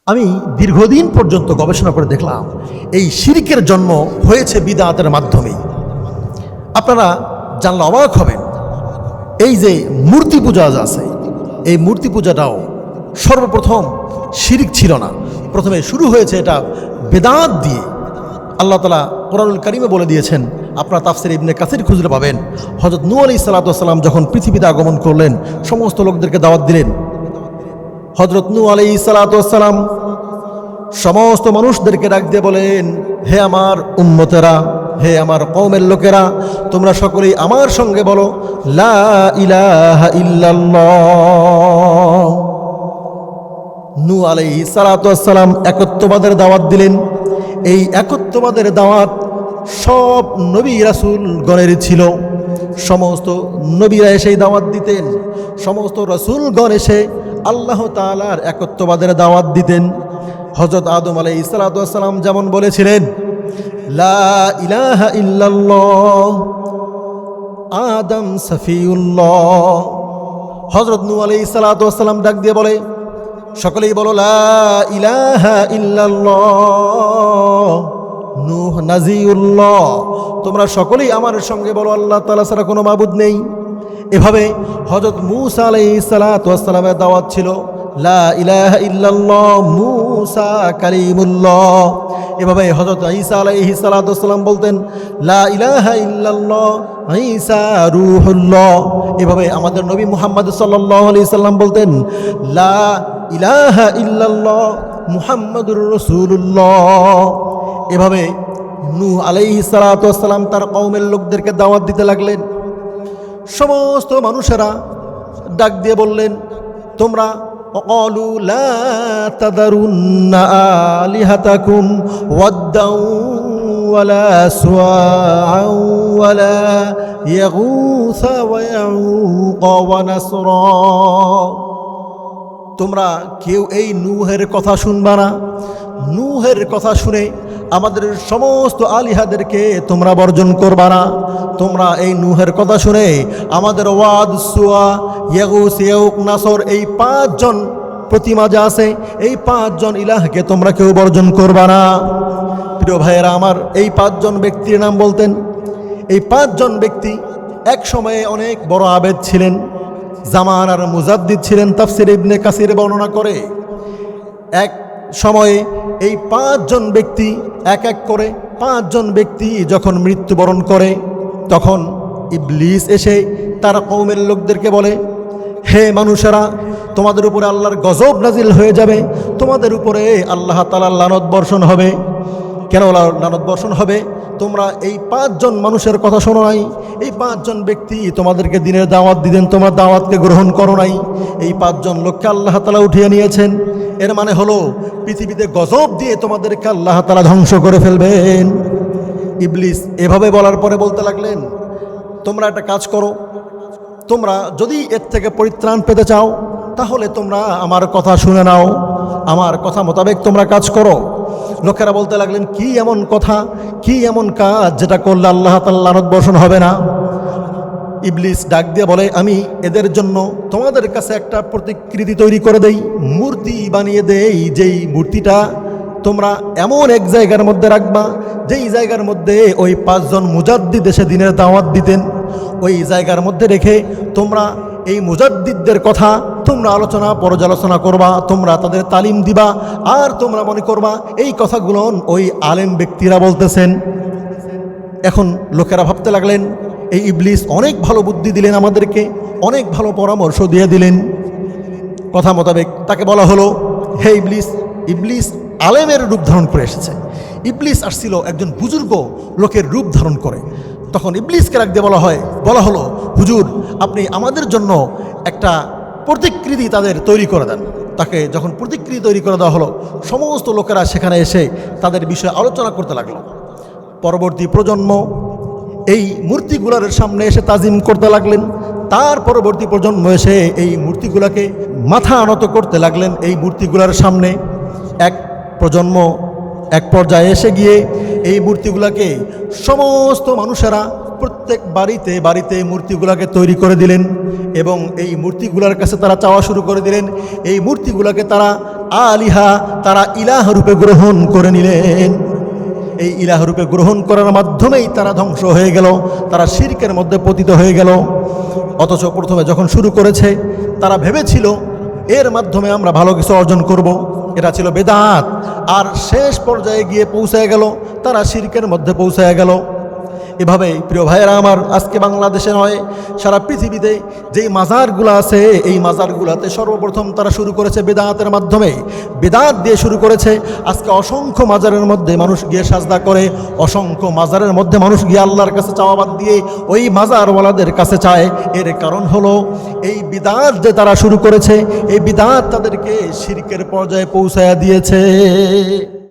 আমি দীর্ঘদিন পর্যন্ত গবেষণা করে দেখলাম এই শিরকের জন্ম হয়েছে বিদআতের মাধ্যমেই। আপনারা জানলে অবাক হবেন, এই যে মূর্তি পূজা আছে, এই মূর্তি পূজাটাও সর্বপ্রথম শিরক ছিল না। প্রথমে শুরু হয়েছে এটা বেদাত দিয়ে। আল্লাহ তাআলা কোরআনুল কারীমে বলে দিয়েছেন, আপনারা তাফসীর ইবনে কাসির খুঁজলে পাবেন, হযরত নূহ আলাইহিস সালাতু ওয়াস সালাম যখন পৃথিবীতে আগমন করলেন, সমস্ত লোকদেরকে দাওয়াত দিলেন। হযরত নূহ আলাইহিস সালাতু ওয়াস সালাম সমস্ত মানুষদেরকে ডাক দিয়ে বলেন, হে আমার উম্মতেরা, হে আমার কওমের লোকেরা, তোমরা সকলেই আমার সঙ্গে বলো লা ইলাহা ইল্লাল্লাহ। নূহ আলাইহিস সালাতু ওয়াস সালাম একত্ববাদের দাওয়াত দিলেন। এই একত্ববাদের দাওয়াত সব নবী রাসূলগণের ছিল। সমস্ত নবীরা এসে দাওয়াত দিতেন, সমস্ত রাসূলগণ এসে আল্লাহ তাআলার একত্ববাদের দাওয়াত দিতেন। হযরত আদম আলাইহিস সালাতু ওয়াস সালাম যেমন বলেছিলেন লা ইলাহা ইল্লাল্লাহ, আদম সফিউল্লাহ। হযরত নূহ আলাইহিস সালাতু ওয়াস সালাম ডাক দিয়ে বলে, সকলেই বলো লা ইলাহা ইল্লাল্লাহ, নূহ নাজিউল্লাহ। তোমরা সকলেই আমার সঙ্গে বলো আল্লাহ তাআলা ছাড়া কোনো মাবুদ নেই। এভাবে হযরত মূসা আলাইহিস সালাতু ওয়াস সালামের দাওয়াত ছিল লা ইলাহা ইল্লাল্লাহ মূসা কালিমুল্লাহ। এভাবে হযরত ঈসা আলাইহিস সালাতু ওয়াস সালাম বলতেন লা ইলাহা ইল্লাল্লাহ ঈসা রূহুল্লাহ। এভাবে আমাদের নবী মুহাম্মদ সাল্লাল্লাহু আলাইহি সাল্লাম বলতেন লা ইলাহা ইল্লাল্লাহ মুহাম্মাদুর রাসূলুল্লাহ। এভাবে নূহ আলাইহিস সালাতু ওয়াস সালাম তার কওমের লোকদেরকে দাওয়াত দিতে লাগলেন। সমস্ত মানুষেরা ডাক দিয়ে বললেন, তোমরা وقالوا لا تذرن آلهتكم ودا ولا سواعا ولا يغوث ويعوق ونسرا। তোমরা কেউ এই নূহের কথা শুনবা না। নূহের কথা শুনে আমাদের সমস্ত আলিহাদেরকে তোমরা বর্জন করবা না। তোমরা এই নূহের কথা শুনে আমাদের ওয়াদ, সুয়া, ইয়াগুস, ইয়াউক, নাসর, এই 5 জন প্রতিমা যা আছে, এই 5 জন ইলাহকে তোমরা কেউ বর্জন করবা না। প্রিয় ভাইয়েরা আমার, এই 5 জন ব্যক্তির নাম বলতেন। এই 5 জন ব্যক্তি এক সময়ে অনেক বড় আবেদ ছিলেন, জামানার মুজাদ্দিদ ছিলেন। তাফসীর ইবনে কাসির বর্ণনা করে এক সময়ে এই 5 জন ব্যক্তি এক এক করে 5 জন ব্যক্তি যখন মৃত্যুবরণ করে, তখন ইবলিস এসে তার কওমের লোকদেরকে বলে, হে মানুষেরা, তোমাদের উপরে আল্লাহর গজব নাজিল হয়ে যাবে, তোমাদের উপরে আল্লাহ তাআলার লানত বর্ষণ হবে। কেন লানত বর্ষণ হবে? তোমরা এই 5 জন মানুষের কথা শোনো নাই। এই 5 জন ব্যক্তি তোমাদেরকে দিনের দাওয়াত দিতেন, তোমরা দাওয়াতকে গ্রহণ করো নাই। এই 5 জন লোককে আল্লাহ তাআলা উঠিয়ে নিয়েছেন। এর মানে হলো পৃথিবীতে গজব দিয়ে তোমাদেরকে আল্লাহ তাআলা ধ্বংস করে ফেলবেন। ইবলিস এভাবে বলার পরে বলতে লাগলেন, তোমরা একটা কাজ করো, তোমরা যদি এর থেকে পরিত্রাণ পেতে চাও তাহলে তোমরা আমার কথা শুনে নাও, আমার কথা মোতাবেক তোমরা কাজ করো। লোকেরা বলতে লাগলেন, কি এমন কথা, কি এমন কাজ যেটা করলে আল্লাহ তাআলার লানত বর্ষণ হবে না? ইবলিস ডাক দিয়ে বলে, আমি এদের জন্য তোমাদের কাছে একটা প্রতিকৃতি তৈরি করে দেই, মূর্তি বানিয়ে দেই, যেই মূর্তিটা তোমরা এমন এক জায়গার মধ্যে রাখবা, যেই জায়গার মধ্যে ওই 5 জন মুজাদ্দিদ এসে দিনের দাওয়াত দিতেন। ওই জায়গার মধ্যে রেখে তোমরা এই মুজাদ্দিদদের কথা তোমরা আলোচনা পর্যালোচনা করবা, তোমরা তাদের তালিম দিবা, আর তোমরা মনে করবা এই কথাগুলো ওই আলেম ব্যক্তিরা বলতেছেন। এখন লোকেরা ভাবতে লাগলেন, এই ইবলিস অনেক ভালো বুদ্ধি দিলেন আমাদেরকে, অনেক ভালো পরামর্শ দিয়ে দিলেন। কথা মোতাবেক তাকে বলা হলো, হে ইবলিস। ইবলিস আলেমের রূপ ধারণ করে এসেছে। ইবলিস আসছিল একজন বুজুর্গ লোকের রূপ ধারণ করে। তখন ইবলিসকে রাখ দিয়ে বলা হলো, হুজুর, আপনি আমাদের জন্য একটা প্রতিকৃতি তাদের তৈরি করে দেন। তাকে যখন প্রতিকৃতি তৈরি করে দেওয়া হলো, সমস্ত লোকেরা সেখানে এসে তাদের বিষয়ে আলোচনা করতে লাগলো। পরবর্তী প্রজন্ম এই মূর্তিগুলোর সামনে এসে তাজিম করতে লাগলেন। তার পরবর্তী প্রজন্ম এসে এই মূর্তিগুলোকে মাথা নত করতে লাগলেন। এই মূর্তিগুলোর সামনে এক প্রজন্ম এক পর্যায়ে এসে গিয়ে এই মূর্তিগুলোকে সমস্ত মানুষেরা প্রত্যেক বাড়িতে বাড়িতে মূর্তিগুলোকে তৈরি করে দিলেন এবং এই মূর্তিগুলোর কাছে তারা চাওয়া শুরু করে দিলেন। এই মূর্তিগুলোকে তারা আলিহা, তারা ইলাহ রূপে গ্রহণ করে নিলেন। এই ইলাহ রূপে গ্রহণ করার মাধ্যমেই তারা ধ্বংস হয়ে গেল, তারা শিরকের মধ্যে পতিত হয়ে গেল। অথচ প্রথমে যখন শুরু করেছে তারা ভেবেছিল এর মাধ্যমে আমরা ভালো কিছু অর্জন করব, এটা ছিল বেদাত। আর শেষ পর্যায়ে গিয়ে পৌঁছায় গেল তারা শিরকের মধ্যে পৌঁছায় গেল। এভাবেই প্রিয় ভাইয়েরা আমার, আজকে বাংলাদেশে নয় সারা পৃথিবীতে যেই মাজারগুলো আছে এই মাজারগুলোতে সর্বপ্রথম তারা শুরু করেছে বেদাতের মাধ্যমে, বেদাত দিয়ে শুরু করেছে। আজকে অসংখ্য মাজারের মধ্যে মানুষ গিয়ে সাজদা করে, অসংখ্য মাজারের মধ্যে মানুষ গিয়ে আল্লাহর কাছে চাওয়া বাদ দিয়ে ওই মাজারওয়ালাদের কাছে চায়। এর কারণ হলো এই বিদাত যে তারা শুরু করেছে, এই বিদাত তাদেরকে শিরকের পর্যায়ে পৌঁছায়া দিয়েছে।